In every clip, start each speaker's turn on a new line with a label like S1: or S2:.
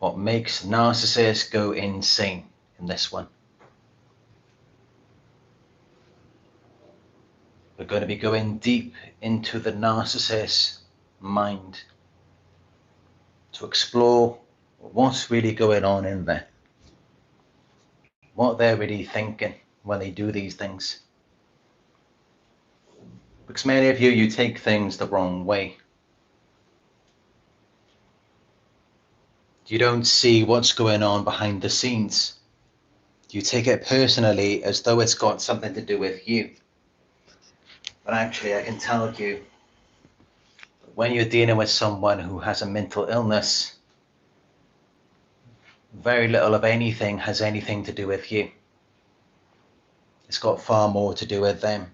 S1: what makes narcissists go insane in this one. We're going to be going deep into the narcissist's mind to explore what's really going on in there, what they're really thinking when they do these things. Because many of you take things the wrong way. You don't see what's going on behind the scenes. You take it personally as though it's got something to do with you. But actually, I can tell you, when you're dealing with someone who has a mental illness, very little of anything has anything to do with you. It's got far more to do with them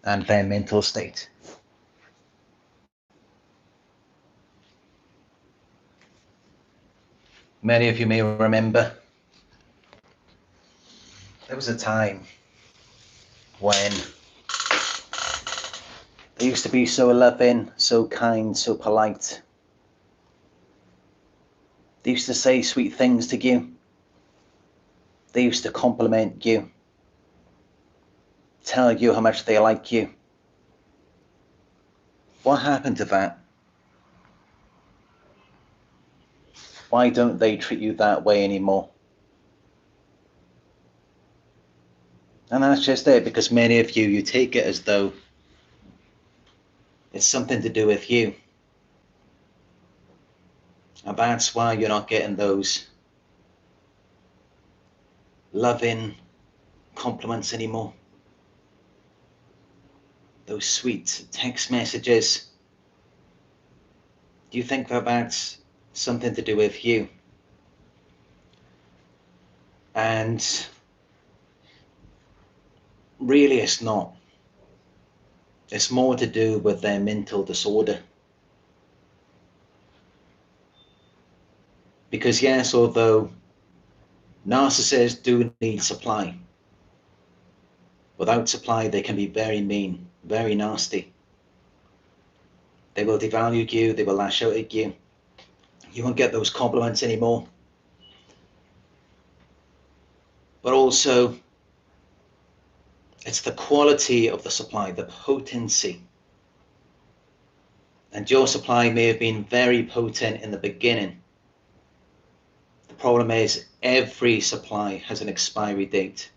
S1: and their mental state. Many of you may remember there was a time when they used to be so loving, so kind, so polite. They used to say sweet things to you. They used to compliment you, tell you how much they like you. What happened to that? Why don't they treat you that way anymore? And that's just it, because many of you take it as though it's something to do with you. And that's why you're not getting those loving compliments anymore. Those sweet text messages. Do you think that that's something to do with you? And really it's not. It's more to do with their mental disorder. Because yes, although narcissists do need supply, without supply they can be very mean, very nasty. They will devalue you, they will lash out at you. You won't get those compliments anymore. But also, it's the quality of the supply, the potency. And your supply may have been very potent in the beginning. The problem is every supply has an expiry date.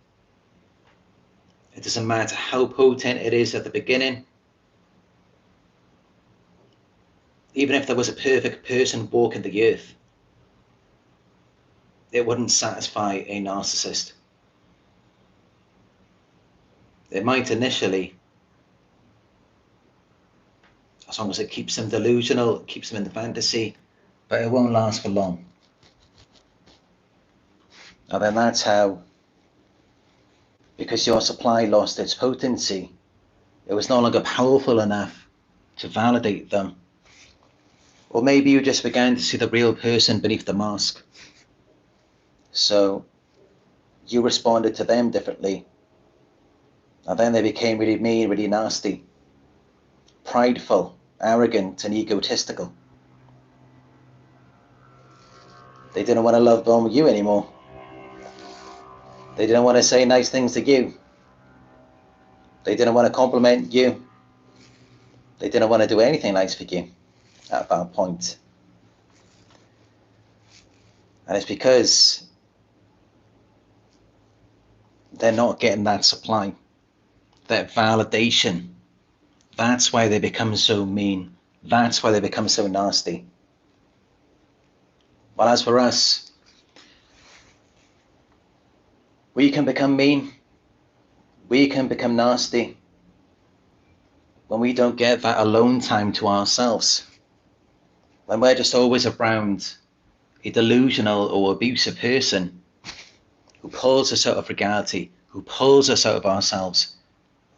S1: It doesn't matter how potent it is at the beginning. Even if there was a perfect person walking the earth, it wouldn't satisfy a narcissist. It might initially, as long as it keeps them delusional, keeps them in the fantasy, but it won't last for long. And then that's how, because your supply lost its potency, it was no longer powerful enough to validate them. Or maybe you just began to see the real person beneath the mask. So you responded to them differently. And then they became really mean, really nasty, prideful, arrogant, and egotistical. They didn't want to love bomb you anymore. They didn't want to say nice things to you. They didn't want to compliment you. They didn't want to do anything nice for you at that point. And it's because they're not getting that supply, that validation. That's why they become so mean. That's why they become so nasty. But as for us, we can become mean. We can become nasty when we don't get that alone time to ourselves. When we're just always around a delusional or abusive person who pulls us out of reality, who pulls us out of ourselves,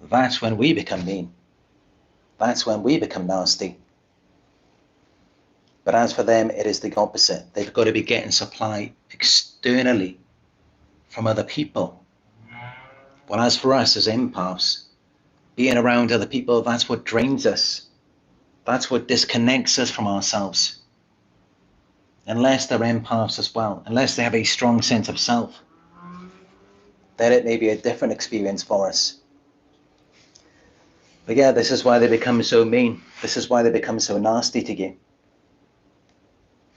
S1: that's when we become mean. That's when we become nasty. But as for them, it is the opposite. They've got to be getting supply externally from other people. But as for us as empaths, being around other people, that's what drains us. That's what disconnects us from ourselves. unless they're empaths as well, unless they have a strong sense of self, then it may be a different experience for us. But yeah, this is why they become so mean. This is why they become so nasty to you.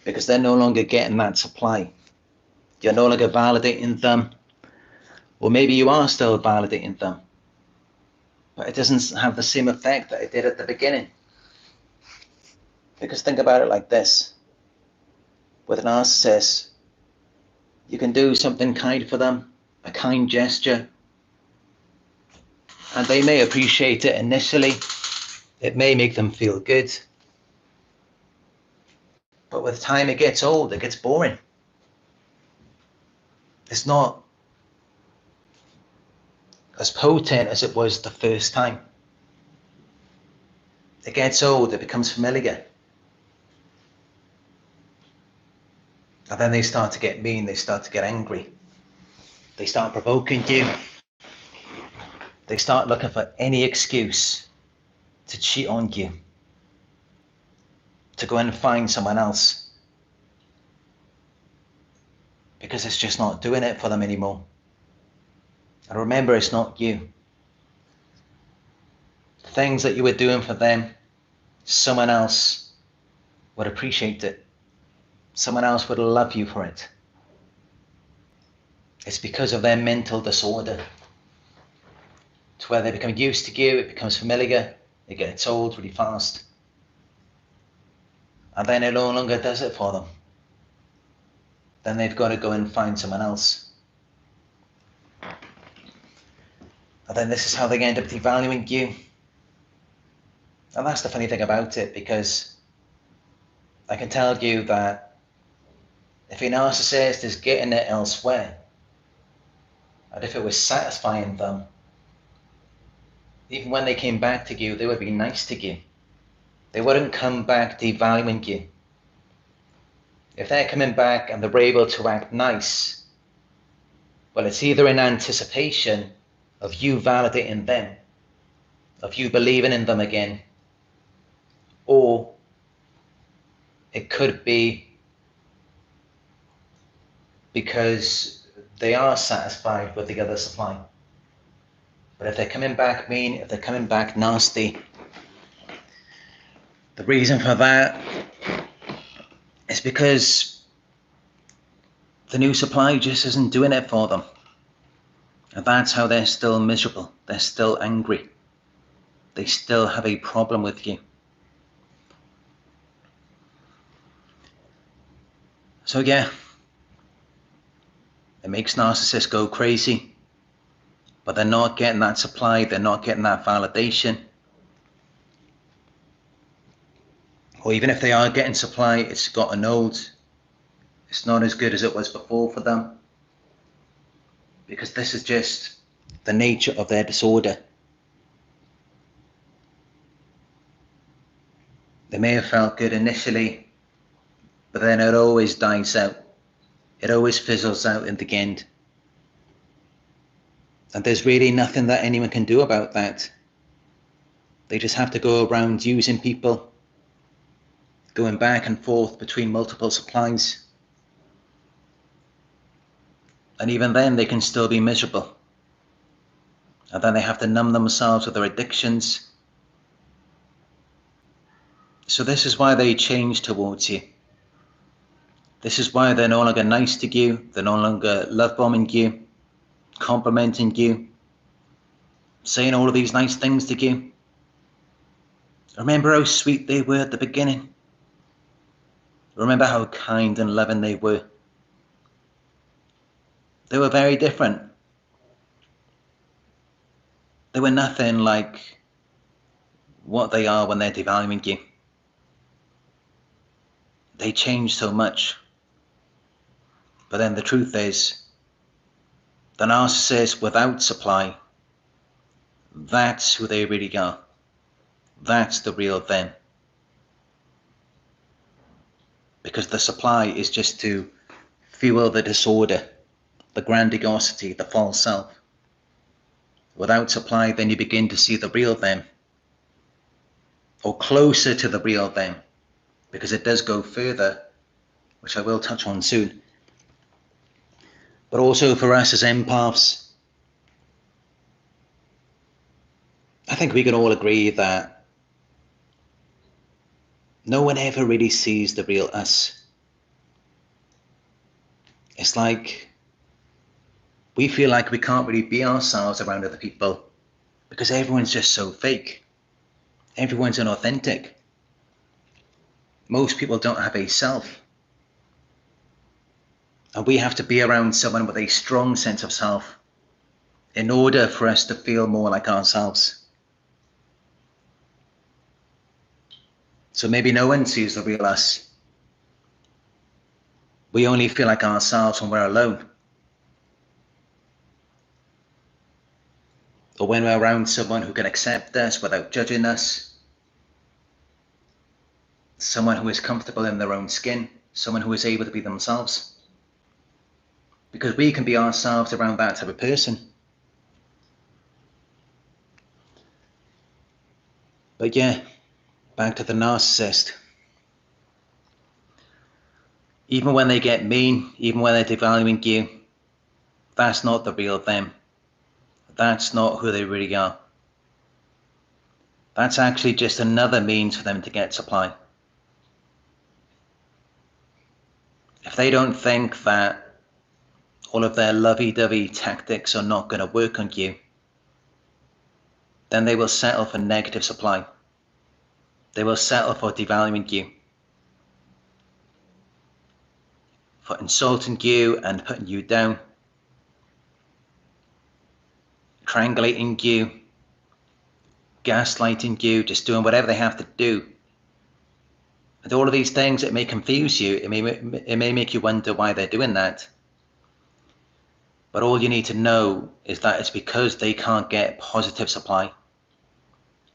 S1: Because they're no longer getting that supply. You're no longer validating them. Or maybe you are still validating them. But it doesn't have the same effect that it did at the beginning. Because think about it like this. With a narcissist, you can do something kind for them, a kind gesture, and they may appreciate it initially. It may make them feel good. But with time it gets old, it gets boring. It's not as potent as it was the first time. It gets old, it becomes familiar. And then they start to get mean, they start to get angry. They start provoking you. They start looking for any excuse to cheat on you, to go and find someone else. Because it's just not doing it for them anymore. And remember, it's not you. The things that you were doing for them, someone else would appreciate it. Someone else would love you for it. It's because of their mental disorder. To where they become used to you, it becomes familiar, it gets old really fast. And then it no longer does it for them. Then they've got to go and find someone else. And then this is how they end up devaluing you. And that's the funny thing about it, because I can tell you that if a narcissist is getting it elsewhere, and if it was satisfying them, even when they came back to you, they would be nice to you. They wouldn't come back devaluing you. If they're coming back and they're able to act nice, well, it's either in anticipation of you validating them, of you believing in them again, or it could be because they are satisfied with the other supply. But if they're coming back mean, if they're coming back nasty, the reason for that is because the new supply just isn't doing it for them. And that's how they're still miserable. They're still angry. They still have a problem with you. So yeah, it makes narcissists go crazy, but they're not getting that supply, they're not getting that validation. Or even if they are getting supply, it's gotten old. It's not as good as it was before for them. Because this is just the nature of their disorder. They may have felt good initially, but then it always dies out. It always fizzles out in the end. And there's really nothing that anyone can do about that. They just have to go around using people, going back and forth between multiple supplies. And even then they can still be miserable. And then they have to numb themselves with their addictions. So this is why they change towards you. This is why they're no longer nice to you. They're no longer love bombing you, complimenting you, saying all of these nice things to you. Remember how sweet they were at the beginning. Remember how kind and loving they were. They were very different. They were nothing like what they are when they're devaluing you. They changed so much. But then the truth is, the narcissist without supply, that's who they really are. That's the real them. Because the supply is just to fuel the disorder, the grandiosity, the false self. Without supply, then you begin to see the real them, or closer to the real them, because it does go further which I will touch on soon. But also for us as empaths, I think we can all agree that no one ever really sees the real us. It's like we feel like we can't really be ourselves around other people because everyone's just so fake. Everyone's inauthentic. Most people don't have a self. And we have to be around someone with a strong sense of self in order for us to feel more like ourselves. So maybe no one sees the real us. We only feel like ourselves when we're alone. Or when we're around someone who can accept us without judging us. Someone who is comfortable in their own skin. Someone who is able to be themselves. Because we can be ourselves around that type of person. But yeah, back to the narcissist. Even when they get mean, even when they're devaluing you, that's not the real them. That's not who they really are. That's actually just another means for them to get supply. If they don't think that all of their lovey-dovey tactics are not going to work on you, then they will settle for negative supply. They will settle for devaluing you, for insulting you and putting you down, triangulating you, gaslighting you, just doing whatever they have to do. And all of these things, it may confuse you. It may make you wonder why they're doing that. But all you need to know is that it's because they can't get positive supply.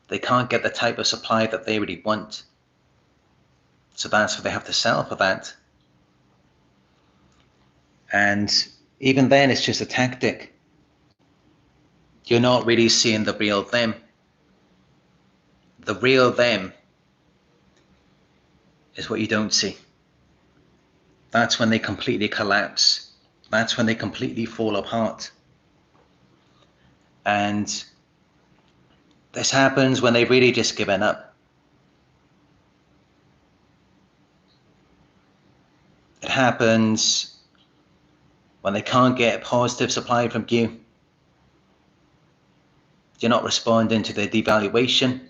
S1: They can't get the type of supply that they really want. So that's what they have to sell for that. And even then, it's just a tactic. You're not really seeing the real them. The real them is what you don't see. That's when they completely collapse. That's when they completely fall apart. And this happens when they've really just given up. It happens when they can't get positive supply from you. You're not responding to their devaluation.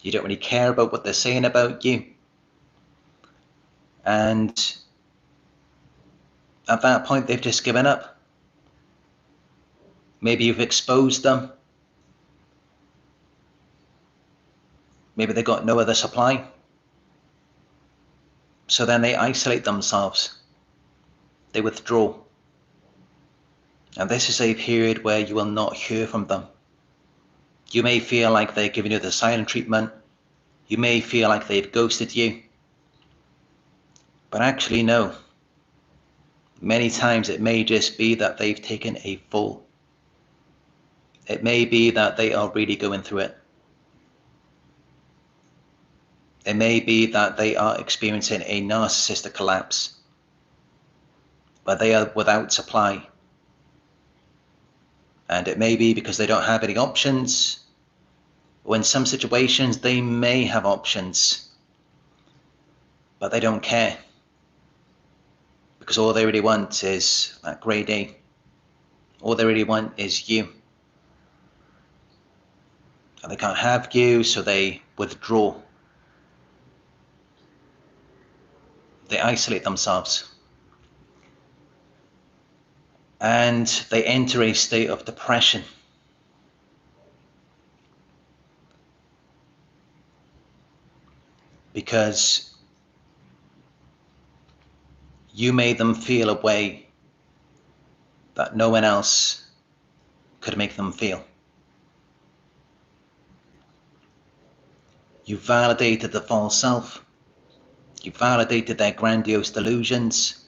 S1: You don't really care about what they're saying about you. And at that point, they've just given up. Maybe you've exposed them. Maybe they got no other supply. So then they isolate themselves. They withdraw. And this is a period where you will not hear from them. You may feel like they're giving you the silent treatment. You may feel like they've ghosted you. But actually, no. Many times it may just be that they've taken a fall. It may be that they are really going through it. It may be that they are experiencing a narcissistic collapse, where they are without supply. And it may be because they don't have any options, or in some situations they may have options, but they don't care. Because all they really want is that grade A. All they really want is you. And they can't have you, so they withdraw. They isolate themselves. And they enter a state of depression. Because you made them feel a way that no one else could make them feel. You validated the false self. You validated their grandiose delusions.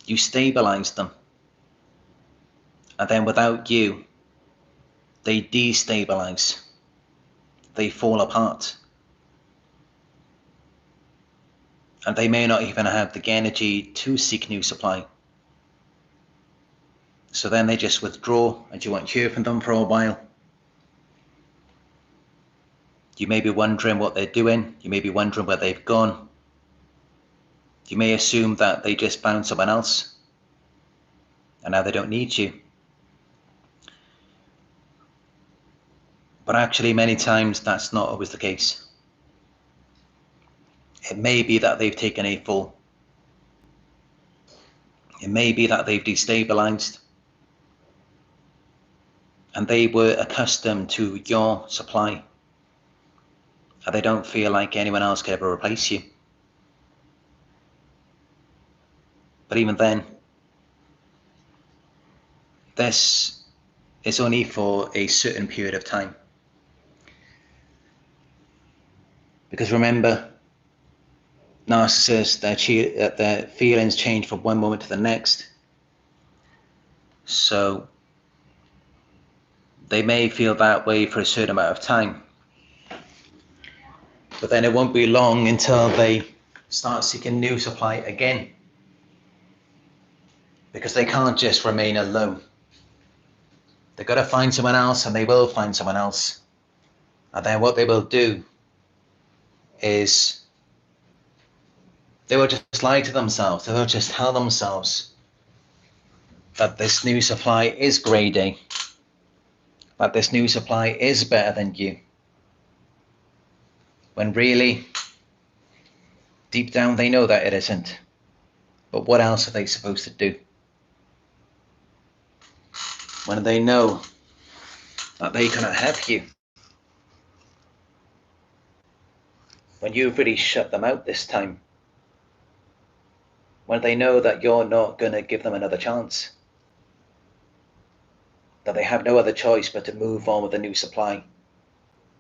S1: You stabilized them. And then without you, they destabilize. They fall apart. And they may not even have the energy to seek new supply. So then they just withdraw and you won't hear from them for a while. You may be wondering what they're doing. You may be wondering where they've gone. You may assume that they just found someone else and now they don't need you. But actually, many times that's not always the case. It may be that they've taken a fall. It may be that they've destabilized and they were accustomed to your supply and they don't feel like anyone else could ever replace you. But even then, this is only for a certain period of time. Because remember, narcissists, their feelings change from one moment to the next. So they may feel that way for a certain amount of time. But then it won't be long until they start seeking new supply again. Because they can't just remain alone. They've got to find someone else, and they will find someone else. And then what they will do is they will just lie to themselves. They will just tell themselves that this new supply is grade A, that this new supply is better than you. When really, deep down, they know that it isn't. But what else are they supposed to do? When they know that they cannot have you. When you've really shut them out this time. When they know that you're not going to give them another chance. That they have no other choice but to move on with a new supply,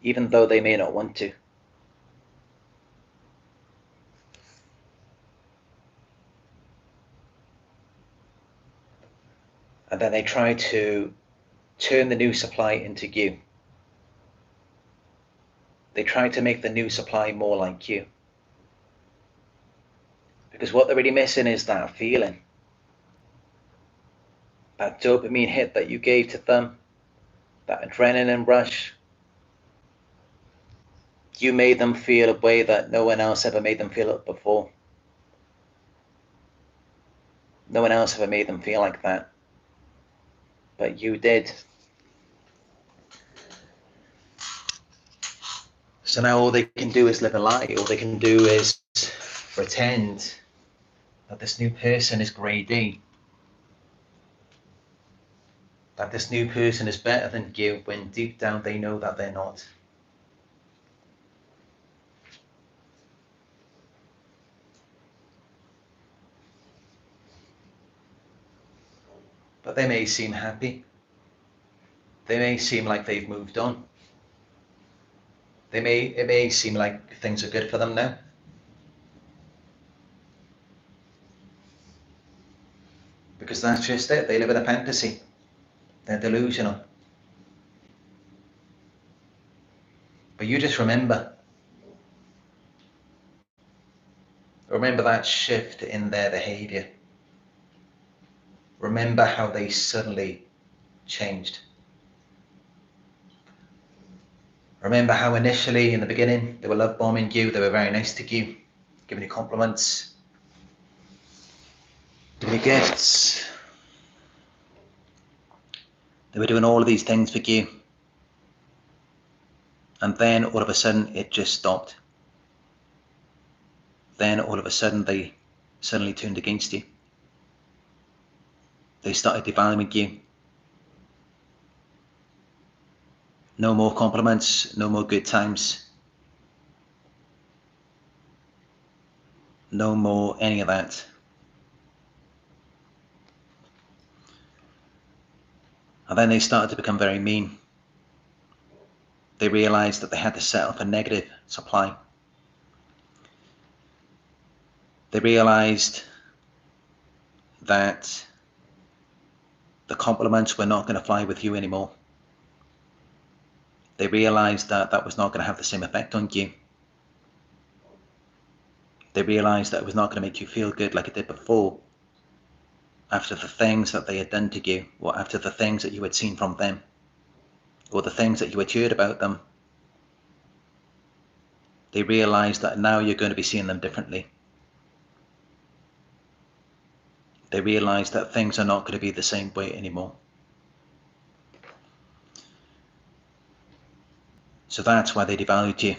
S1: even though they may not want to. And then they try to turn the new supply into you. They try to make the new supply more like you. Because what they're really missing is that feeling. That dopamine hit that you gave to them. That adrenaline rush. You made them feel a way that no one else ever made them feel before. No one else ever made them feel like that. But you did. So now all they can do is live a lie. All they can do is pretend that this new person is grade A. That this new person is better than you, when deep down they know that they're not. But they may seem happy. They may seem like they've moved on. It may seem like things are good for them now. Because that's just it. They live in a fantasy. They're delusional. But you just remember that shift in their behavior. Remember how they suddenly changed. Remember how initially in the beginning they were love bombing you, they were very nice to you, giving you compliments, giving you gifts. They were doing all of these things for you. And then all of a sudden it just stopped. Then all of a sudden they suddenly turned against you. They started devaluing you. No more compliments, no more good times. No more any of that. And then they started to become very mean. They realized that they had to settle for negative supply. They realized that the compliments were not going to fly with you anymore. They realized that that was not going to have the same effect on you. They realised that it was not going to make you feel good like it did before, after the things that they had done to you, or after the things that you had seen from them, or the things that you had heard about them. They realised that now you're going to be seeing them differently. They realised that things are not going to be the same way anymore. So that's why they devalued you.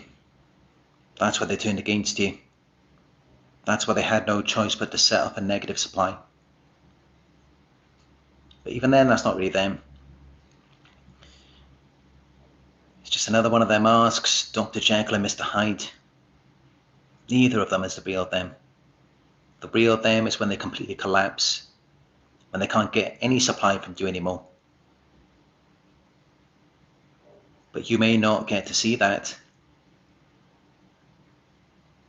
S1: That's why they turned against you. That's why they had no choice but to set up a negative supply. But even then, that's not really them. It's just another one of their masks, Dr. Jekyll and Mr. Hyde. Neither of them is the real them. The real them is when they completely collapse, when they can't get any supply from you anymore. But you may not get to see that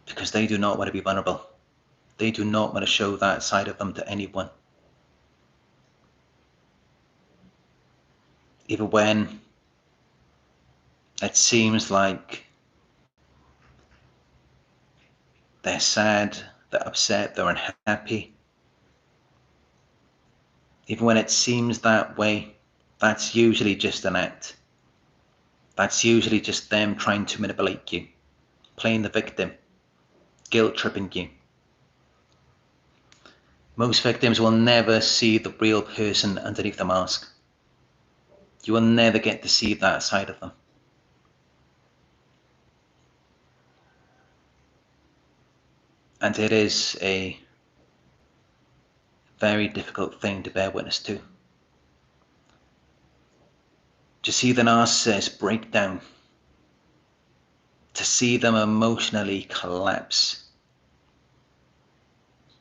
S1: because they do not want to be vulnerable. They do not want to show that side of them to anyone. Even when it seems like they're sad, they're upset, they're unhappy. Even when it seems that way, that's usually just an act. That's usually just them trying to manipulate you, playing the victim, guilt-tripping you. Most victims will never see the real person underneath the mask. You will never get to see that side of them. And it is a very difficult thing to bear witness to. To see the narcissist break down, to see them emotionally collapse,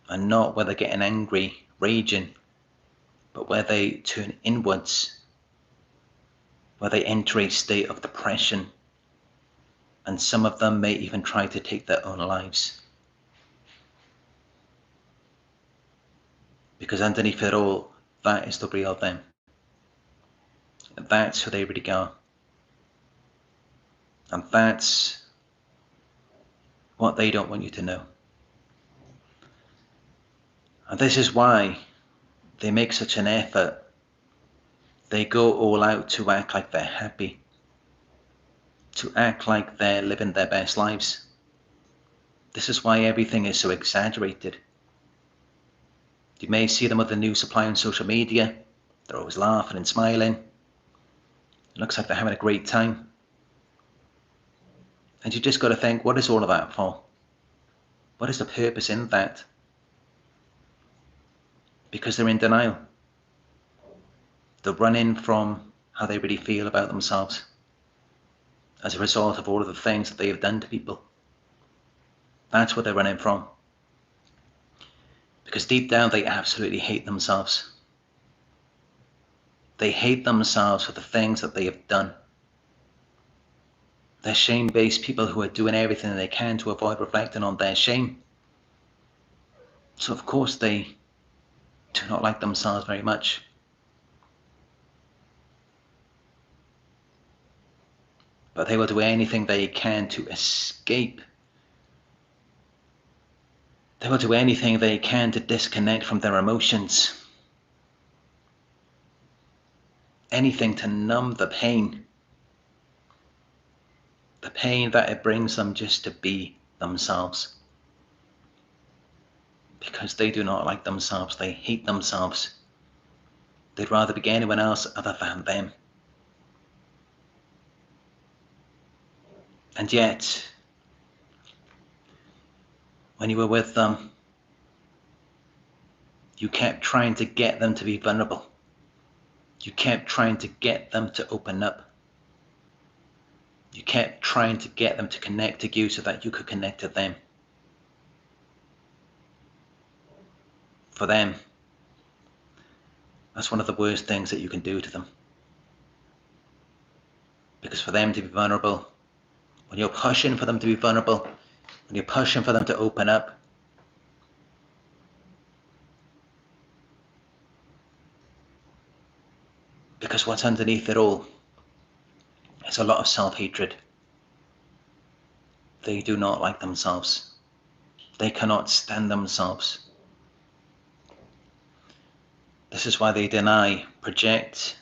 S1: and not where they're getting angry, raging, but where they turn inwards, where they enter a state of depression, and some of them may even try to take their own lives. Because underneath it all, that is the real them. That's who they really are. And that's what they don't want you to know. And this is why they make such an effort. They go all out to act like they're happy, to act like they're living their best lives. This is why everything is so exaggerated. You may see them with a new supply on social media. They're always laughing and smiling. It looks like they're having a great time. And you just got to think, what is all of that for? What is the purpose in that? Because they're in denial. They're running from how they really feel about themselves as a result of all of the things that they have done to people. That's what they're running from. Because deep down, they absolutely hate themselves. They hate themselves for the things that they have done. They're shame-based people who are doing everything they can to avoid reflecting on their shame. So of course they do not like themselves very much. But they will do anything they can to escape. They will do anything they can to disconnect from their emotions. Anything to numb the pain. The pain that it brings them just to be themselves. Because they do not like themselves, they hate themselves. They'd rather be anyone else other than them. And yet, when you were with them, you kept trying to get them to be vulnerable. You kept trying to get them to open up. You kept trying to get them to connect to you so that you could connect to them. For them, that's one of the worst things that you can do to them. Because for them to be vulnerable, when you're pushing for them to be vulnerable, when you're pushing for them to open up, because what's underneath it all is a lot of self-hatred. They do not like themselves. They cannot stand themselves. This is why they deny, project,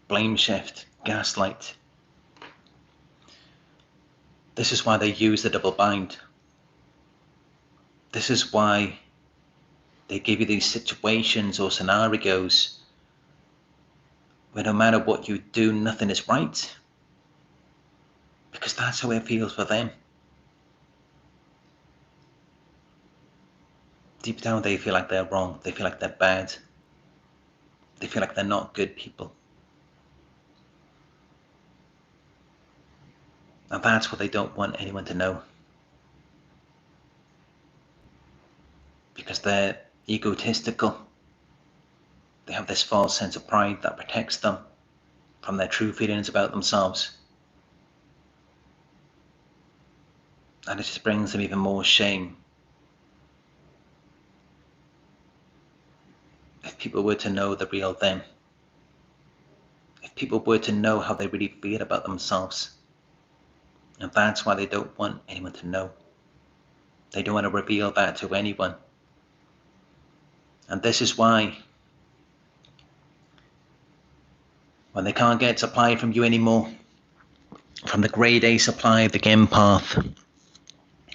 S1: blame shift, gaslight. This is why they use the double bind. This is why they give you these situations or scenarios where no matter what you do, nothing is right. Because that's how it feels for them. Deep down, they feel like they're wrong. They feel like they're bad. They feel like they're not good people. And that's what they don't want anyone to know. Because they're egotistical. They have this false sense of pride that protects them from their true feelings about themselves. And it just brings them even more shame. If people were to know the real them, if people were to know how they really feel about themselves, and that's why they don't want anyone to know. They don't want to reveal that to anyone. And this is why, when they can't get supply from you anymore, from the grade A supply of the empath,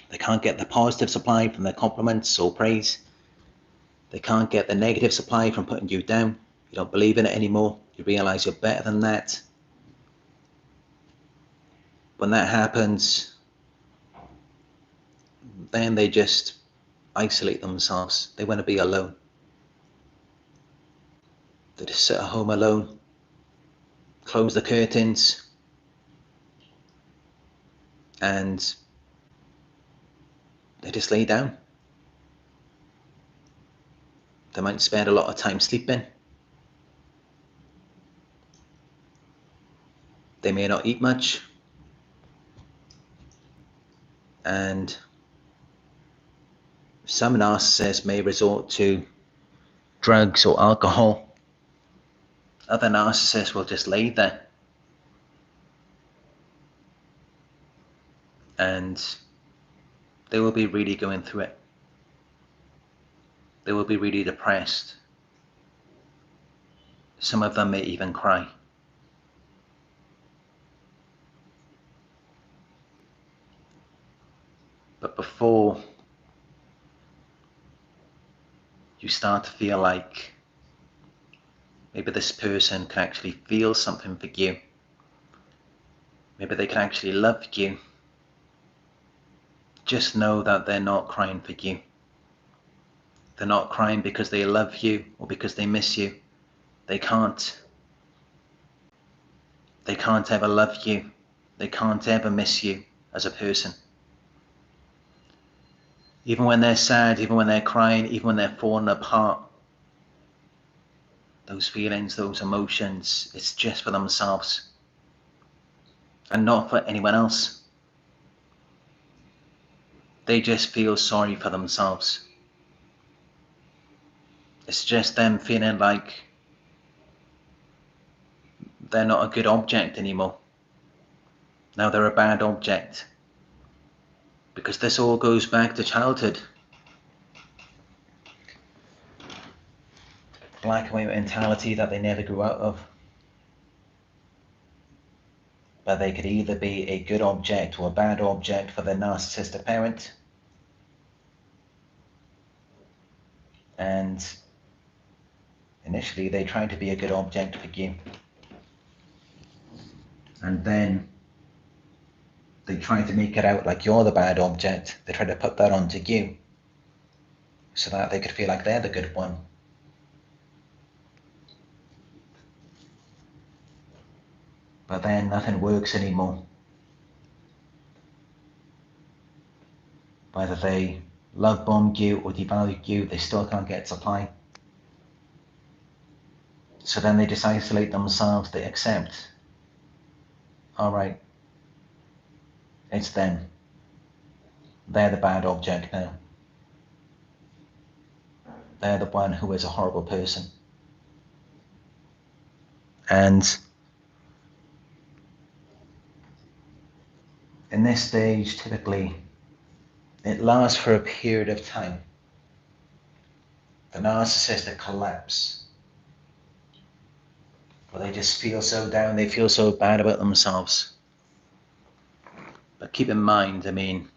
S1: they can't get the positive supply from their compliments or praise. They can't get the negative supply from putting you down. You don't believe in it anymore. You realize you're better than that. When that happens, then they just isolate themselves. They want to be alone. They just sit at home alone, close the curtains, and they just lay down. They might spend a lot of time sleeping. They may not eat much. And some narcissists may resort to drugs or alcohol. Other narcissists will just lay there and they will be really going through it. They will be really depressed. Some of them may even cry. But before you start to feel like maybe this person can actually feel something for you, maybe they can actually love you, just know that they're not crying for you. They're not crying because they love you or because they miss you. They can't. They can't ever love you. They can't ever miss you as a person. Even when they're sad, even when they're crying, even when they're falling apart, those feelings, those emotions, it's just for themselves and not for anyone else. They just feel sorry for themselves. It's just them feeling like they're not a good object anymore. Now they're a bad object. Because this all goes back to childhood. Black and white mentality that they never grew out of. But they could either be a good object or a bad object for their narcissistic parent. And initially they tried to be a good object for you. And then they try to make it out like you're the bad object. They try to put that onto you so that they could feel like they're the good one. But then nothing works anymore. Whether they love bomb you or devalue you, they still can't get supply. So then they just isolate themselves. They accept, all right, it's them. They're the bad object now. They're the one who is a horrible person. And in this stage, typically, It lasts for a period of time. The narcissistic collapse, where they just feel so down, they feel so bad about themselves. But keep in mind, I mean,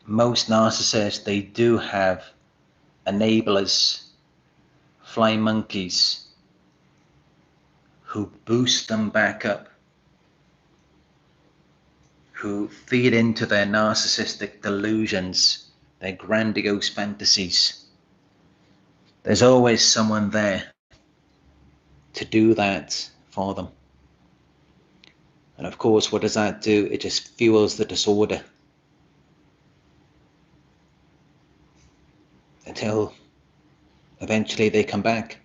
S1: most narcissists, they do have enablers, flying monkeys, who boost them back up, who feed into their narcissistic delusions, their grandiose fantasies. There's always someone there to do that for them. And of course, what does that do? It just fuels the disorder until eventually they come back.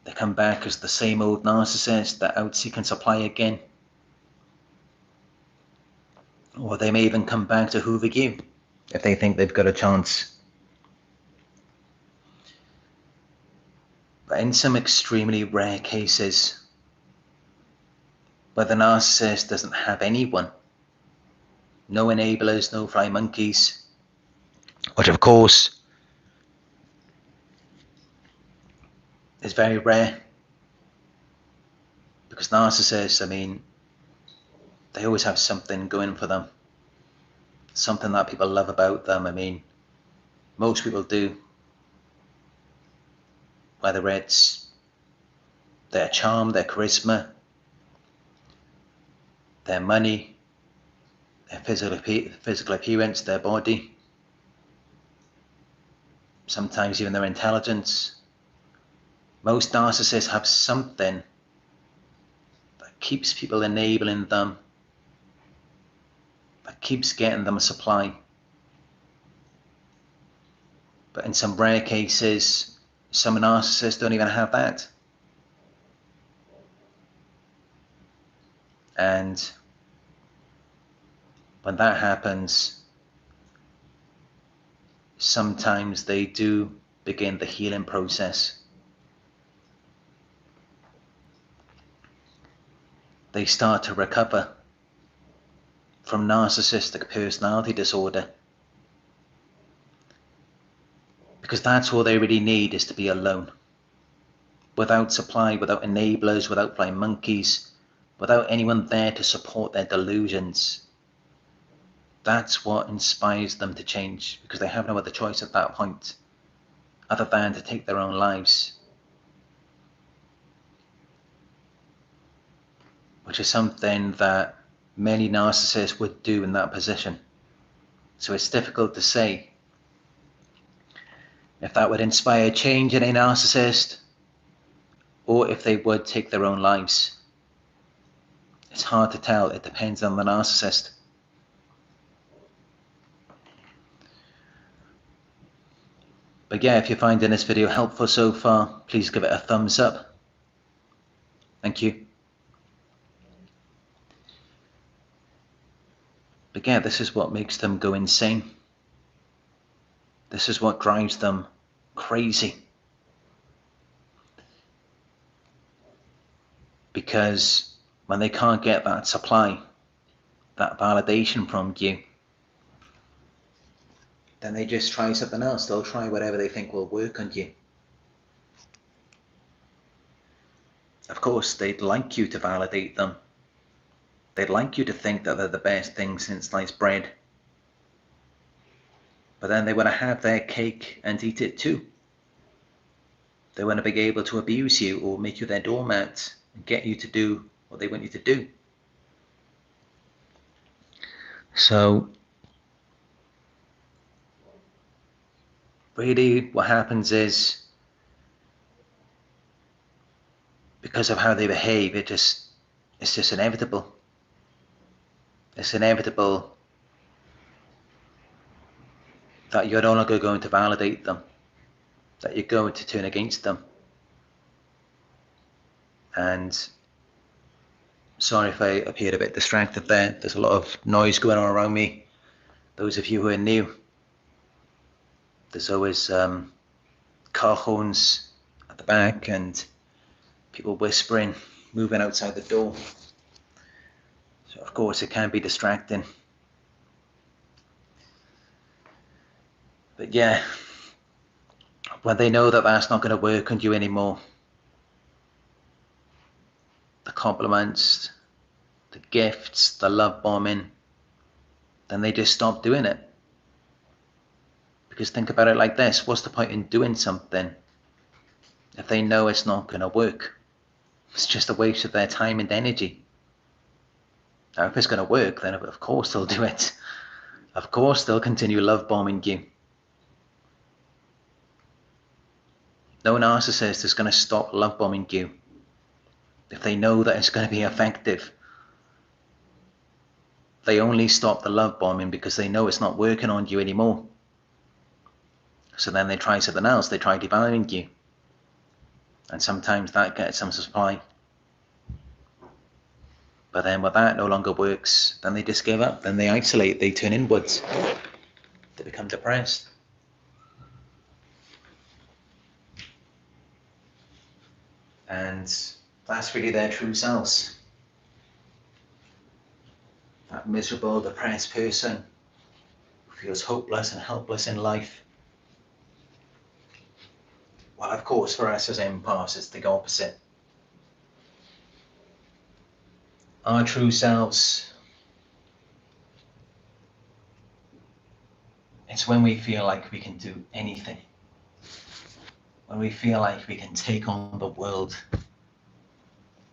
S1: They come back as the same old narcissist that out seek and supply again. Or they may even come back to hoover you if they think they've got a chance. But in some extremely rare cases, where the narcissist doesn't have anyone, no enablers, no fly monkeys, which of course is very rare, because narcissists, I mean, they always have something going for them, something that people love about them. I mean, most people do, whether it's their charm, their charisma, their money, their physical appearance, their body, sometimes even their intelligence. Most narcissists have something that keeps people enabling them, that keeps getting them a supply. But in some rare cases, some narcissists don't even have that. And when that happens, sometimes they do begin the healing process. They start to recover from narcissistic personality disorder, because that's all they really need, is to be alone, without supply, without enablers, without flying monkeys, without anyone there to support their delusions. That's what inspires them to change, because they have no other choice at that point other than to take their own lives, which is something that many narcissists would do in that position. So it's difficult to say if that would inspire change in a narcissist, or if they would take their own lives. It's hard to tell. It depends on the narcissist. But yeah, if you're finding this video helpful so far, please give it a thumbs up. Thank you. But yeah, this is what makes them go insane. This is what drives them crazy. Because when they can't get that supply, that validation from you, then they just try something else. They'll try whatever they think will work on you. Of course, they'd like you to validate them. They'd like you to think that they're the best thing since sliced bread. But then they want to have their cake and eat it too. They want to be able to abuse you or make you their doormat and get you to do what they want you to do. So really what happens is, because of how they behave, it's just inevitable. It's inevitable that you're no longer going to validate them, that you're going to turn against them. And sorry if I appeared a bit distracted there. There's a lot of noise going on around me. Those of you who are new, there's always car horns at the back and people whispering, moving outside the door. So of course it can be distracting. But yeah, when they know that that's not going to work on you anymore, the compliments, the gifts, the love bombing, then they just stop doing it. Because think about it like this, what's the point in doing something if they know it's not going to work? It's just a waste of their time and energy. Now, if it's going to work, then of course they'll do it. Of course they'll continue love bombing you. No narcissist is going to stop love bombing you if they know that it's going to be effective. They only stop the love bombing because they know it's not working on you anymore. So then they try something else, they try devaluing you. And sometimes that gets some supply. But then when that no longer works, then they just give up, then they isolate, they turn inwards, they become depressed. And that's really their true selves. That miserable, depressed person who feels hopeless and helpless in life. Well, of course, for us as empaths, it's the opposite. Our true selves, it's when we feel like we can do anything. When we feel like we can take on the world.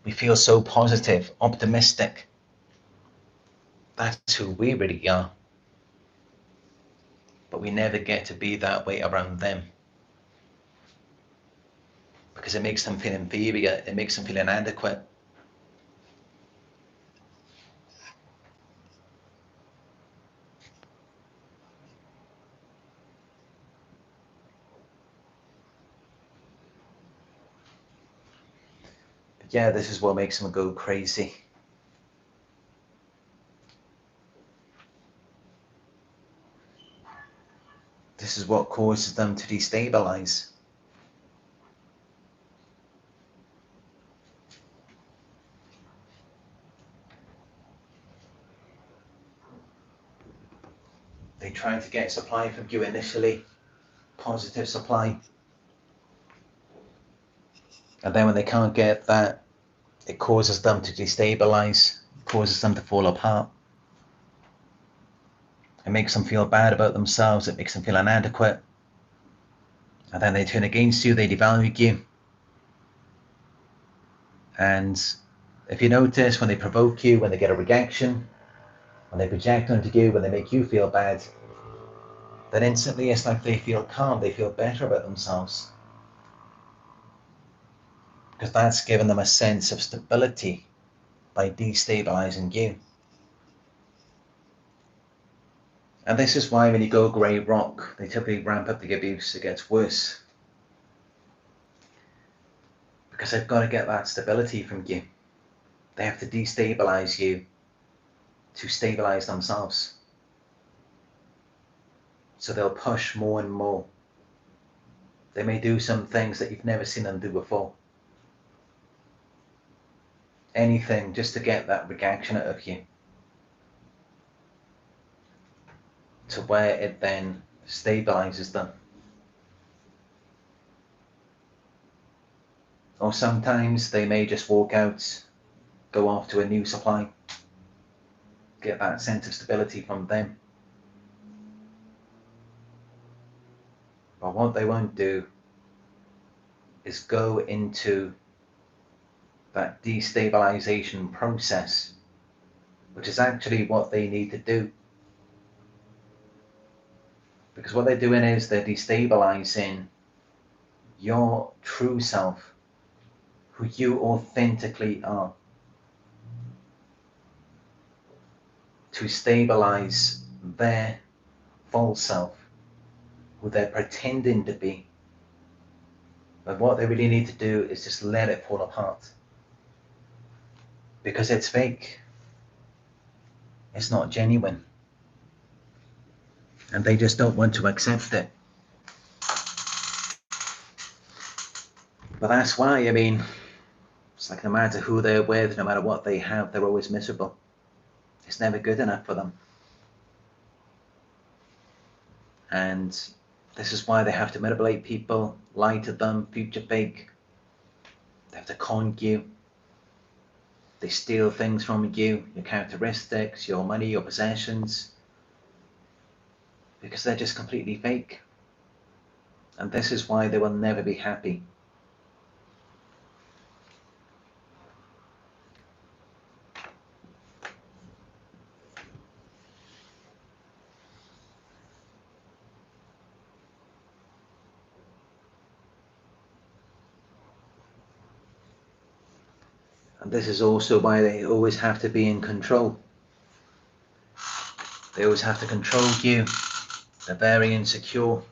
S1: We feel so positive, optimistic. That's who we really are. But we never get to be that way around them. Because it makes them feel inferior, it makes them feel inadequate. But yeah, this is what makes them go crazy. This is what causes them to destabilize. They try to get supply from you initially, positive supply. And then when they can't get that, it causes them to destabilize, it causes them to fall apart. It makes them feel bad about themselves, it makes them feel inadequate. And then they turn against you, they devalue you. And if you notice, when they provoke you, when they get a reaction, when they project onto you, when they make you feel bad, then instantly it's like they feel calm, they feel better about themselves. Because that's given them a sense of stability by destabilizing you. And this is why when you go grey rock, they typically ramp up the abuse, it gets worse. Because they've got to get that stability from you. They have to destabilize you to stabilize themselves. So they'll push more and more. They may do some things that you've never seen them do before. Anything just to get that reaction out of you. To where it then stabilizes them. Or sometimes they may just walk out, go off to a new supply, get that sense of stability from them. But what they won't do is go into that destabilization process, which is actually what they need to do. Because what they're doing is they're destabilizing your true self, who you authentically are, to stabilize their false self, who they're pretending to be. But what they really need to do is just let it fall apart. Because it's fake. It's not genuine. And they just don't want to accept it. But that's why, I mean, it's like no matter who they're with, no matter what they have, they're always miserable. It's never good enough for them. And This is why they have to manipulate people, lie to them, future fake. They have to con you. They steal things from you, your characteristics, your money, your possessions, because they're just completely fake. And this is why they will never be happy. And this is also why they always have to be in control. They always have to control you. They're very insecure,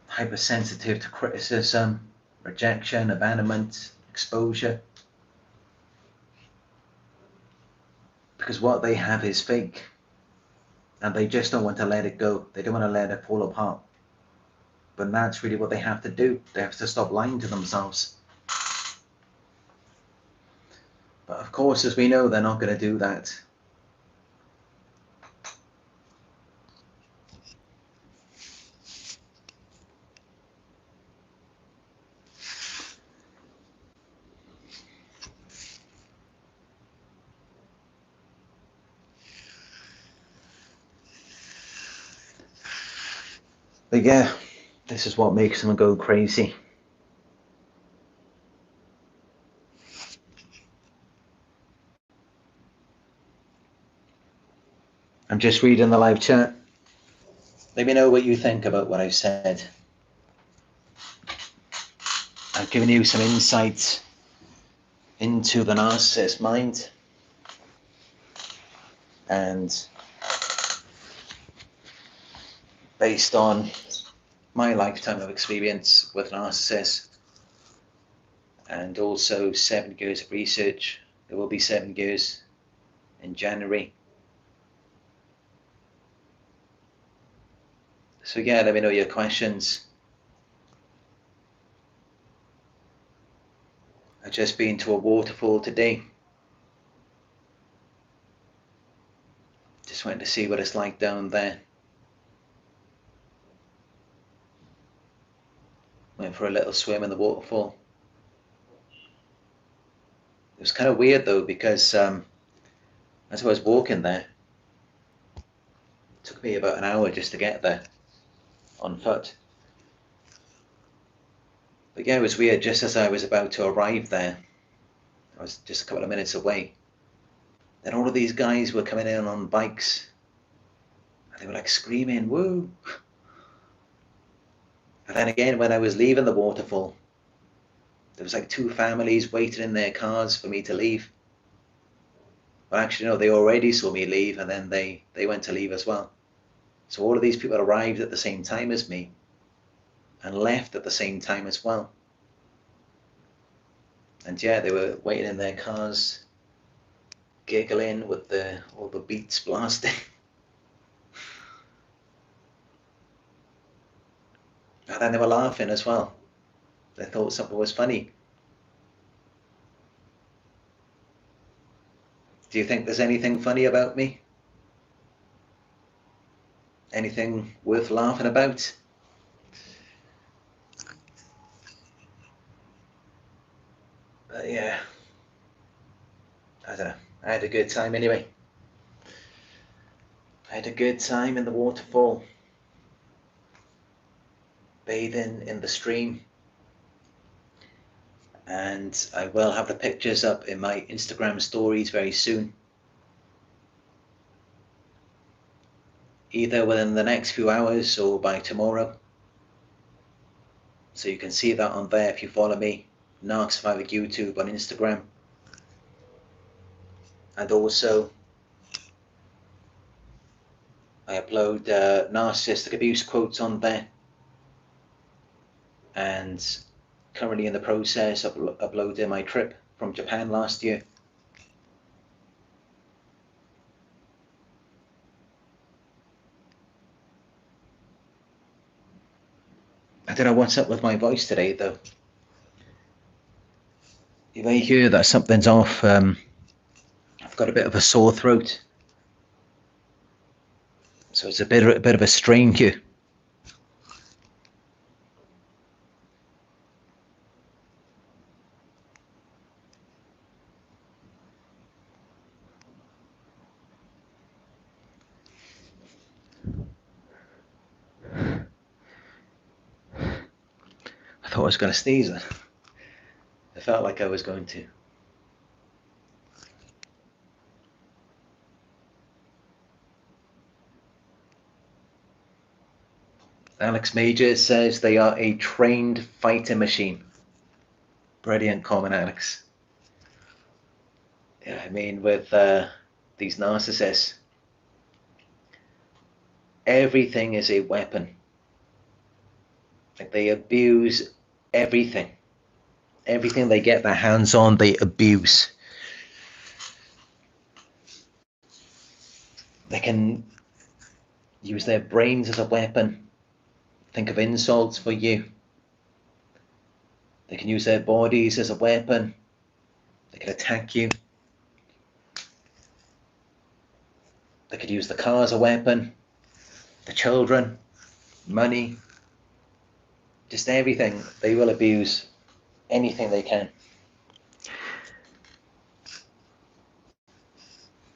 S1: hypersensitive to criticism, rejection, abandonment, exposure. Because what they have is fake. And they just don't want to let it go. They don't want to let it fall apart. But that's really what they have to do. They have to stop lying to themselves. But of course, as we know, they're not going to do that. But yeah, this is what makes them go crazy. I'm just reading the live chat. Let me know what you think about what I've said. I've given you some insights into the narcissist mind. And based on my lifetime of experience with narcissists, and also 7 years of research, there will be 7 years in January. So yeah, let me know your questions. I've just been to a waterfall today. Just went to see what it's like down there. Went for a little swim in the waterfall. It was kind of weird though, because as I was walking there, it took me about an hour just to get there on foot. But yeah, it was weird. Just as I was about to arrive there, I was just a couple of minutes away, then all of these guys were coming in on bikes, and they were like screaming, "Woo!" And then again, when I was leaving the waterfall, there was like 2 families waiting in their cars for me to leave. But actually, no, they already saw me leave, and then they went to leave as well. So all of these people arrived at the same time as me, and left at the same time as well. And yeah, they were waiting in their cars, giggling with all the beats blasting. And then they were laughing as well. They thought something was funny. Do you think there's anything funny about me? Anything worth laughing about? But yeah, I don't know. I had a good time anyway. I had a good time in the waterfall, bathing in the stream. And I will have the pictures up in my Instagram stories very soon. Either within the next few hours or by tomorrow. So you can see that on there if you follow me, Narc Survivor YouTube on Instagram. And also, I upload narcissistic abuse quotes on there. And currently in the process of uploading my trip from Japan last year. I don't know what's up with my voice today though. You may hear that something's off. I've got a bit of a sore throat. So it's a bit of a strain cue. I thought I was going to sneeze. I felt like I was going to. Alex Major says they are a trained fighting machine. Brilliant comment, Alex. Yeah, I mean, with these narcissists, everything is a weapon. Like, they abuse everything. Everything they get their hands on, they abuse. They can use their brains as a weapon. Think of insults for you. They can use their bodies as a weapon. They can attack you. They could use the car as a weapon, the children, money, just everything. They will abuse anything they can.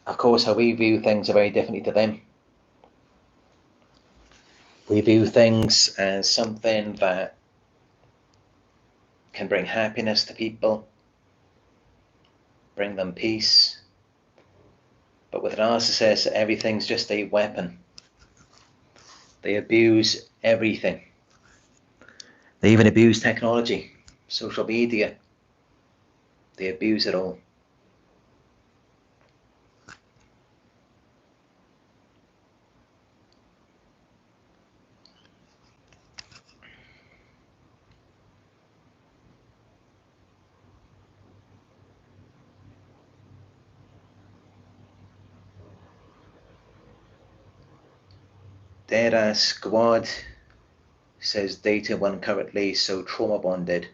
S1: Of course, how we view things are very differently to them. We view things as something that can bring happiness to people, bring them peace. But with narcissists, everything's just a weapon. They abuse everything. They even abuse technology, social media. They abuse it all. Deadass Squad says dating one currently so trauma bonded.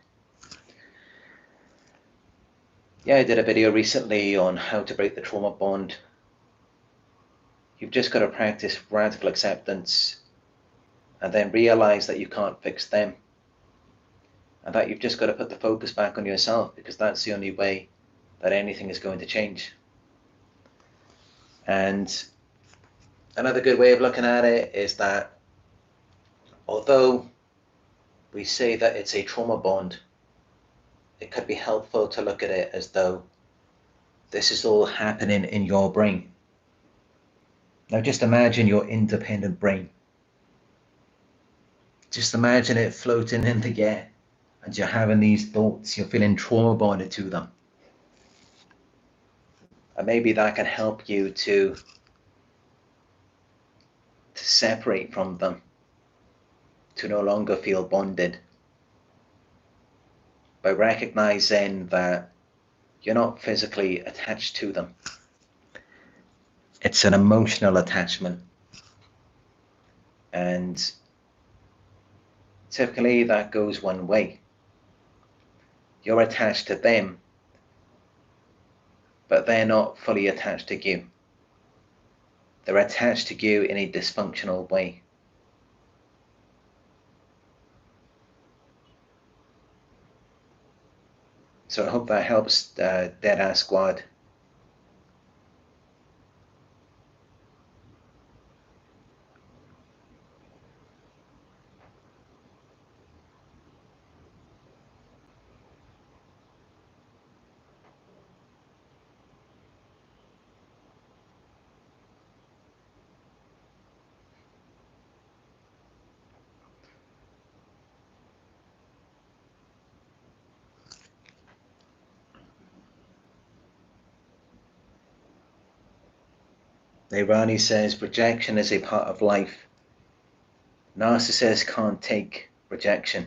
S1: Yeah, I did a video recently on how to break the trauma bond. You've just got to practice radical acceptance and then realize that you can't fix them and that you've just got to put the focus back on yourself, because that's the only way that anything is going to change. And another good way of looking at it is that although we say that it's a trauma bond, it could be helpful to look at it as though this is all happening in your brain. Now just imagine your independent brain. Just imagine it floating in the air and you're having these thoughts, you're feeling trauma bonded to them. And maybe that can help you to separate from them, to no longer feel bonded, by recognizing that you're not physically attached to them. It's an emotional attachment. And typically that goes one way. You're attached to them, but they're not fully attached to you. They're attached to you in a dysfunctional way. So I hope that helps, Deadass Squad. Irani says rejection is a part of life. Narcissists can't take rejection.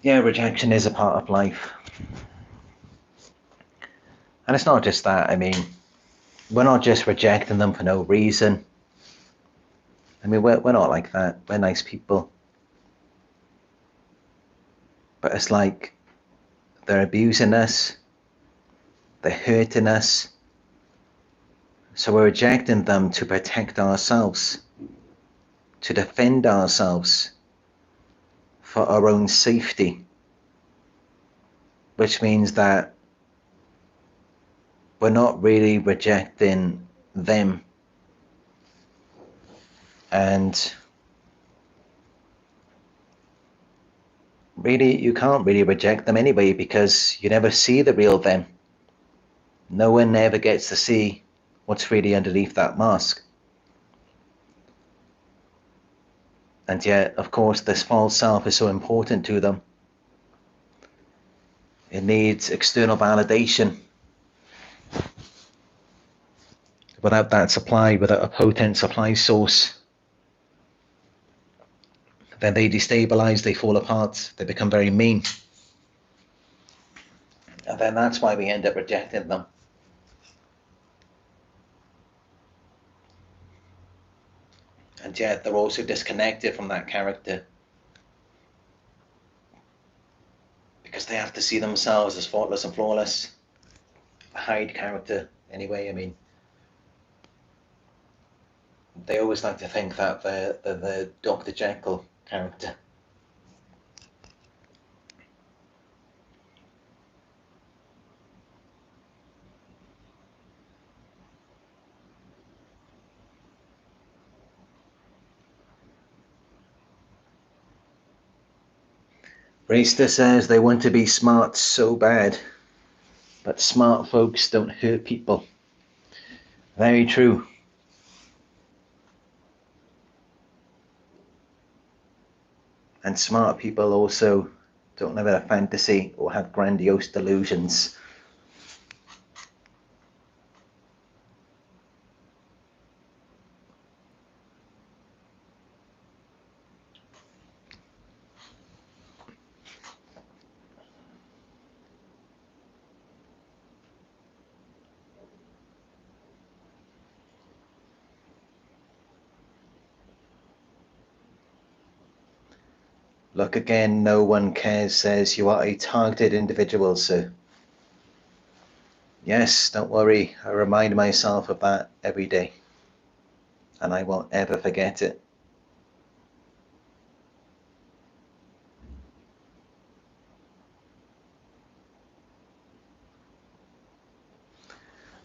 S1: Yeah, rejection is a part of life. And it's not just that. I mean, we're not just rejecting them for no reason. I mean, we're not like that. We're nice people. But it's like they're abusing us. They're hurting us. So we're rejecting them to protect ourselves, to defend ourselves, for our own safety, which means that we're not really rejecting them. And really, you can't really reject them anyway, because you never see the real them. No one ever gets to see what's really underneath that mask. And yet, of course, this false self is so important to them. It needs external validation. Without that supply, without a potent supply source, then they destabilize, they fall apart, they become very mean. And then that's why we end up rejecting them. And yet they're also disconnected from that character, because they have to see themselves as faultless and flawless. A Hyde character, anyway, I mean, they always like to think that they're the Dr. Jekyll character. Brewster says they want to be smart so bad, but smart folks don't hurt people. Very true. And smart people also don't live in a fantasy or have grandiose delusions. Look again, no one cares says you are a targeted individual, sir. Yes, don't worry, I remind myself of that every day, and I won't ever forget it.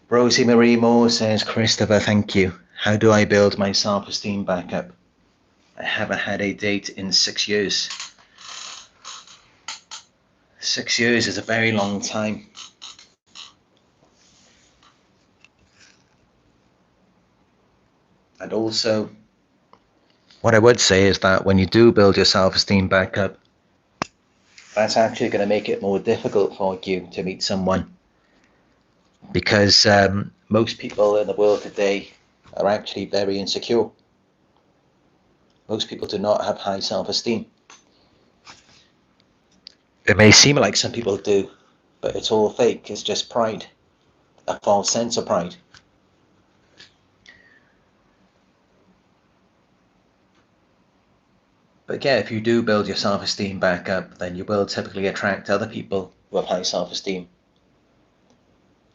S1: Rosie Marie Moore says, Christopher, thank you. How do I build my self-esteem back up? I haven't had a date in 6 years. 6 years is a very long time. And also, what I would say is that when you do build your self-esteem back up, that's actually going to make it more difficult for you to meet someone, because most people in the world today are actually very insecure. Most people do not have high self-esteem. It may seem like some people do, but it's all fake. It's just pride, a false sense of pride. But yeah, if you do build your self-esteem back up, then you will typically attract other people who have high self-esteem.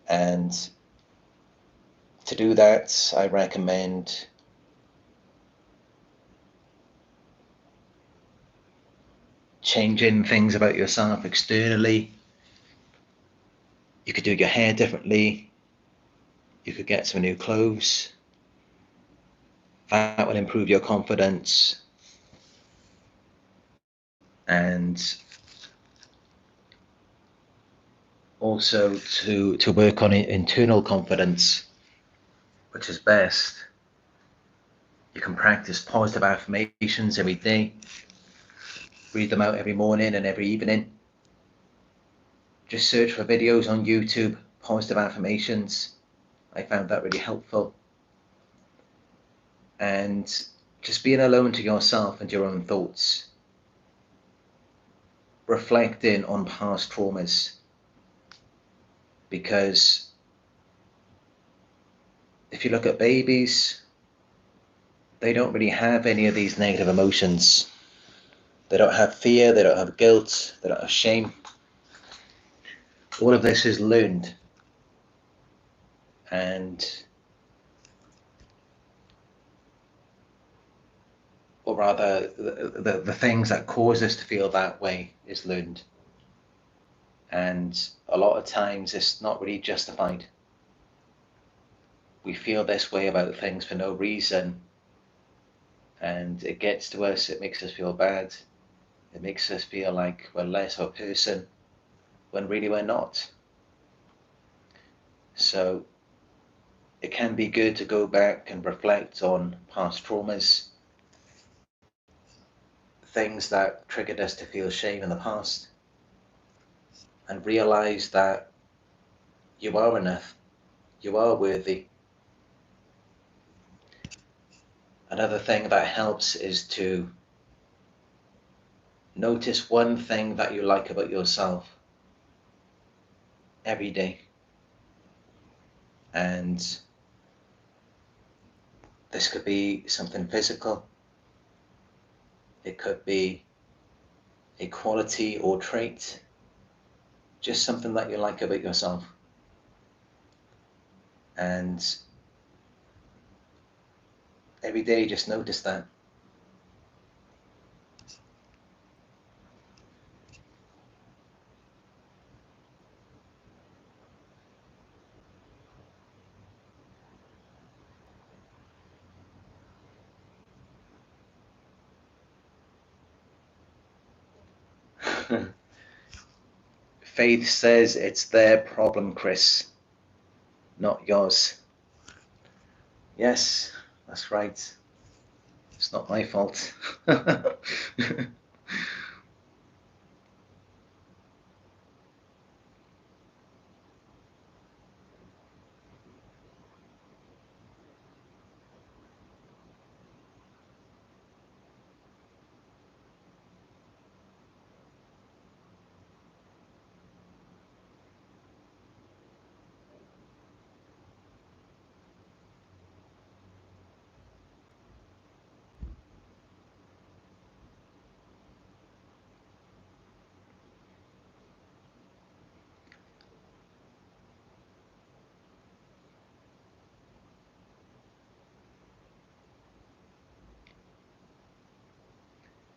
S1: And to do that, I recommend changing things about yourself externally. You could do your hair differently. You could get some new clothes. That will improve your confidence. And also to work on internal confidence, which is best. You can practice positive affirmations every day. Read them out every morning and every evening. Just search for videos on YouTube, positive affirmations. I found that really helpful. And just being alone to yourself and your own thoughts. Reflecting on past traumas. Because if you look at babies, they don't really have any of these negative emotions. They don't have fear, they don't have guilt, they don't have shame. All of this is learned. And or rather the things that cause us to feel that way is learned. And a lot of times it's not really justified. We feel this way about things for no reason, and it gets to us, it makes us feel bad, it makes us feel like we're less of a person when really we're not. So it can be good to go back and reflect on past traumas, things that triggered us to feel shame in the past, and realize that you are enough, you are worthy. Another thing that helps is to notice one thing that you like about yourself every day. And this could be something physical, it could be a quality or trait, just something that you like about yourself. And every day just notice that. Faith says it's their problem, Chris, not yours. Yes, that's right. It's not my fault.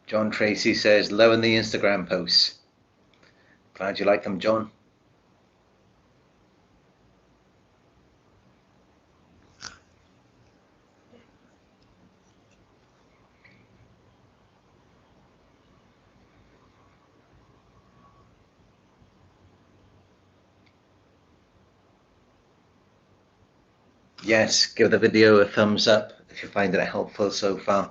S1: John Tracy says, loving the Instagram posts. Glad you like them, John. Yes, give the video a thumbs up if you're finding it helpful so far.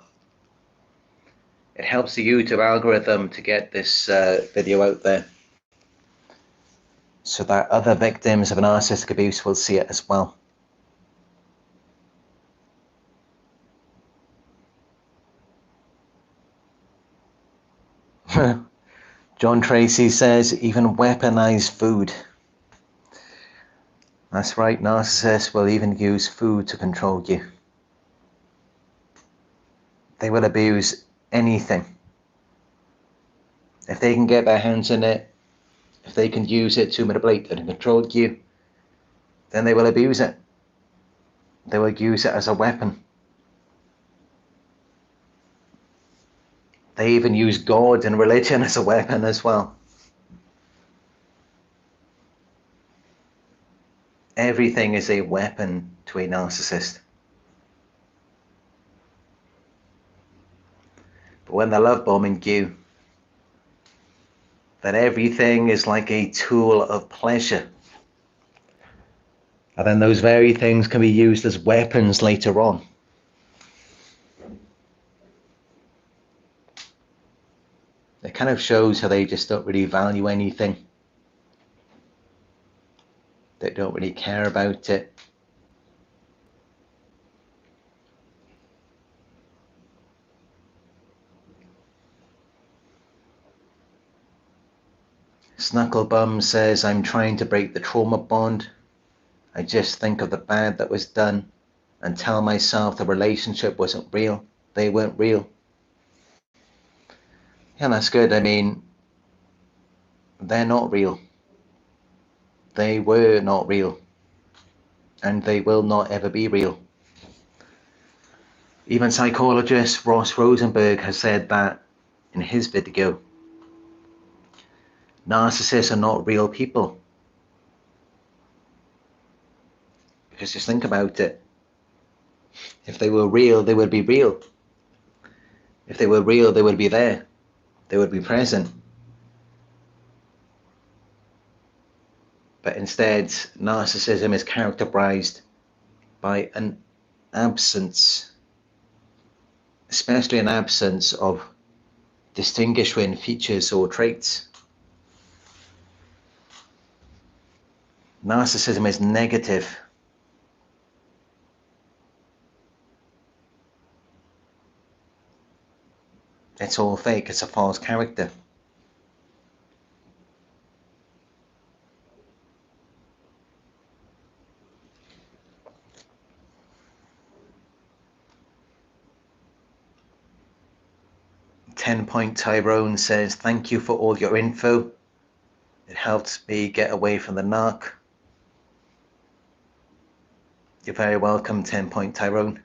S1: It helps the YouTube algorithm to get this video out there, so that other victims of narcissistic abuse will see it as well. John Tracy says, even weaponize food. That's right, narcissists will even use food to control you. They will abuse anything. If they can get their hands in it, if they can use it to manipulate and control you, then they will abuse it. They will use it as a weapon. They even use God and religion as a weapon as well. Everything is a weapon to a narcissist. But when they're love bombing you, then everything is like a tool of pleasure. And then those very things can be used as weapons later on. It kind of shows how they just don't really value anything. They don't really care about it. Snucklebum says, I'm trying to break the trauma bond. I just think of the bad that was done and tell myself the relationship wasn't real. They weren't real. Yeah, that's good. I mean, they're not real. They were not real. And they will not ever be real. Even psychologist Ross Rosenberg has said that in his video. Narcissists are not real people. Because just think about it. If they were real, they would be real. If they were real, they would be there. They would be present. But instead, narcissism is characterized by an absence, especially an absence of distinguishing features or traits. Narcissism is negative. It's all fake. It's a false character. Ten-Point Tyrone says, thank you for all your info. It helped me get away from the narc. You're very welcome, 10-Point Tyrone.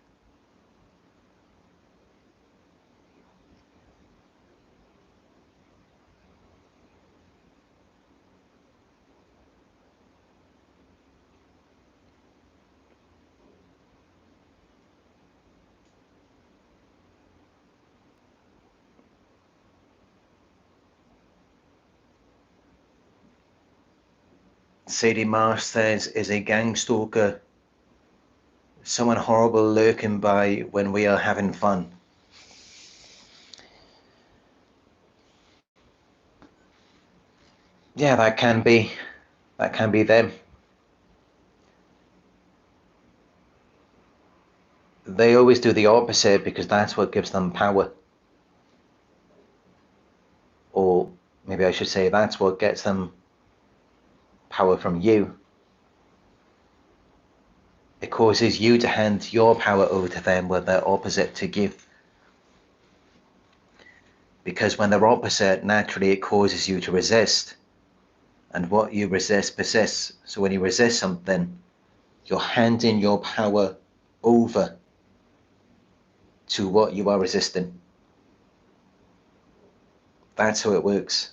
S1: Sadie Marsh says, is a gang stalker someone horrible lurking by when we are having fun? Yeah, that can be them. They always do the opposite because that's what gives them power. Or maybe I should say that's what gets them power from you. It causes you to hand your power over to them when they're opposite to you. Because when they're opposite, naturally it causes you to resist. And what you resist persists. So when you resist something, you're handing your power over to what you are resisting. That's how it works.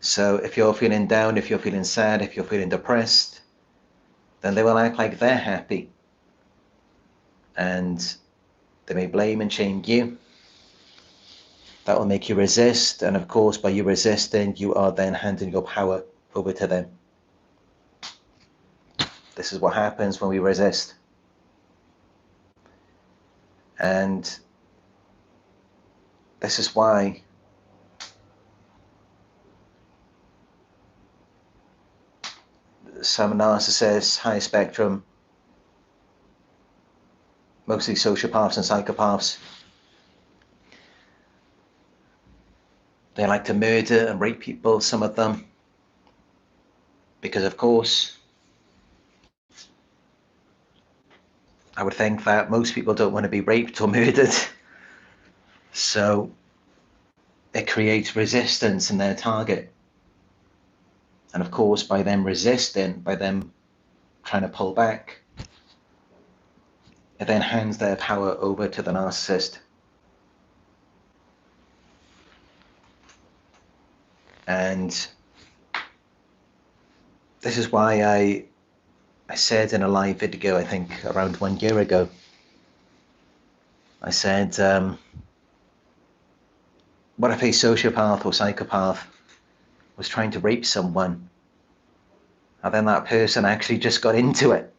S1: So if you're feeling down, if you're feeling sad, if you're feeling depressed, then they will act like they're happy. And they may blame and shame you. That will make you resist. And of course, by you resisting, you are then handing your power over to them. This is what happens when we resist. And this is why some narcissists, high spectrum, mostly sociopaths and psychopaths, they like to murder and rape people, some of them, because of course, I would think that most people don't want to be raped or murdered. So it creates resistance in their target. And of course, by them resisting, by them trying to pull back, it then hands their power over to the narcissist. And this is why I said in a live video, I think around 1 year ago, I said, what if a sociopath or psychopath was trying to rape someone, and then that person actually just got into it,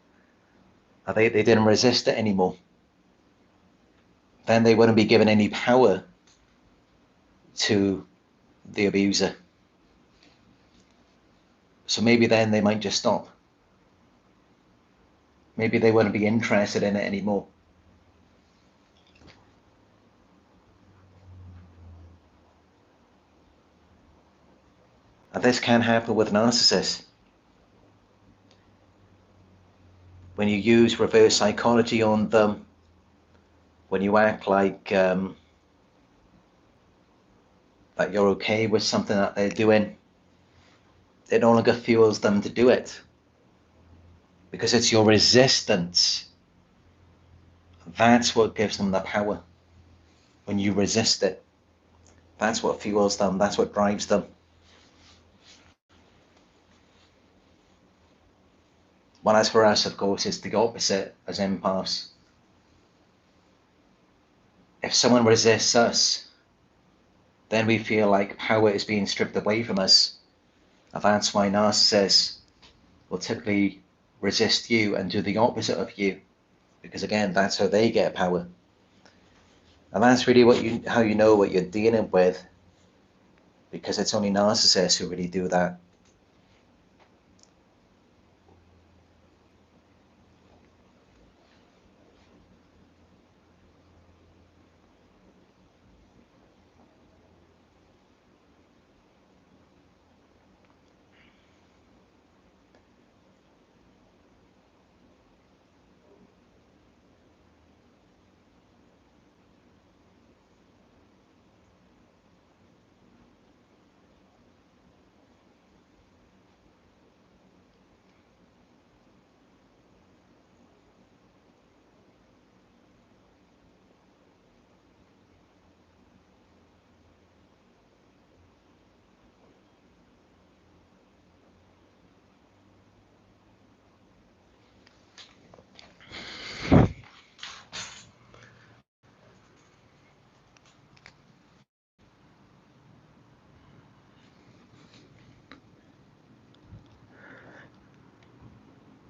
S1: and they didn't resist it anymore? Then they wouldn't be given any power to the abuser. So maybe then they might just stop. Maybe they wouldn't be interested in it anymore. And this can happen with narcissists. When you use reverse psychology on them, when you act like that you're okay with something that they're doing, it no longer fuels them to do it. Because it's your resistance That's what gives them the power. When you resist it, that's what fuels them, that's what drives them. Whereas for us, of course, it's the opposite as empaths. If someone resists us, then we feel like power is being stripped away from us. And that's why narcissists will typically resist you and do the opposite of you, because again, that's how they get power. And that's really how you know what you're dealing with, because it's only narcissists who really do that.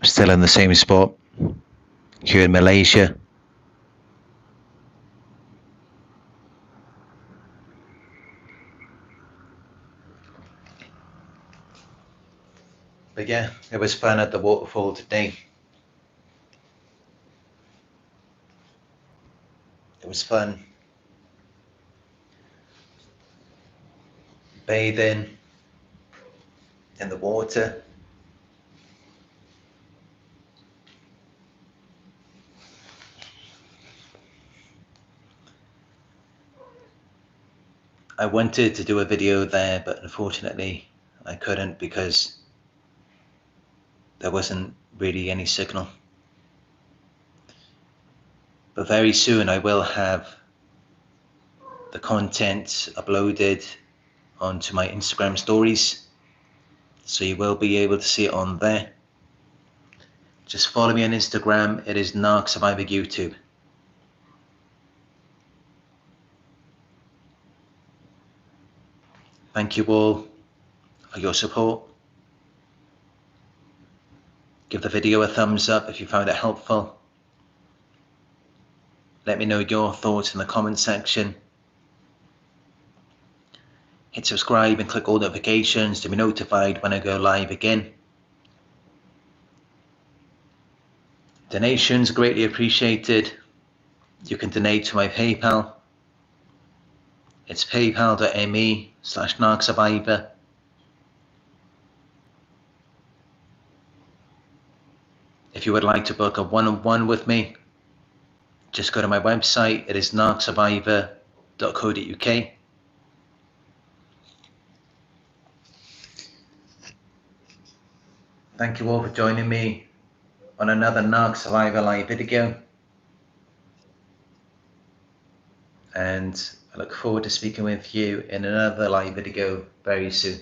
S1: Still in the same spot here in Malaysia. But yeah, it was fun at the waterfall today. It was fun bathing in the water. I wanted to do a video there, but unfortunately I couldn't because there wasn't really any signal. But very soon I will have the content uploaded onto my Instagram stories, so you will be able to see it on there. Just follow me on Instagram. It is Narc Survivor YouTube. Thank you all for your support. Give the video a thumbs up if you found it helpful. Let me know your thoughts in the comment section. Hit subscribe and click all notifications to be notified when I go live again. Donations greatly appreciated. You can donate to my PayPal. It's paypal.me/narcsurvivor. If you would like to book a one-on-one with me, just go to my website. It is narcsurvivor.co.uk. Thank you all for joining me on another Narc Survivor live video. And I look forward to speaking with you in another live video very soon.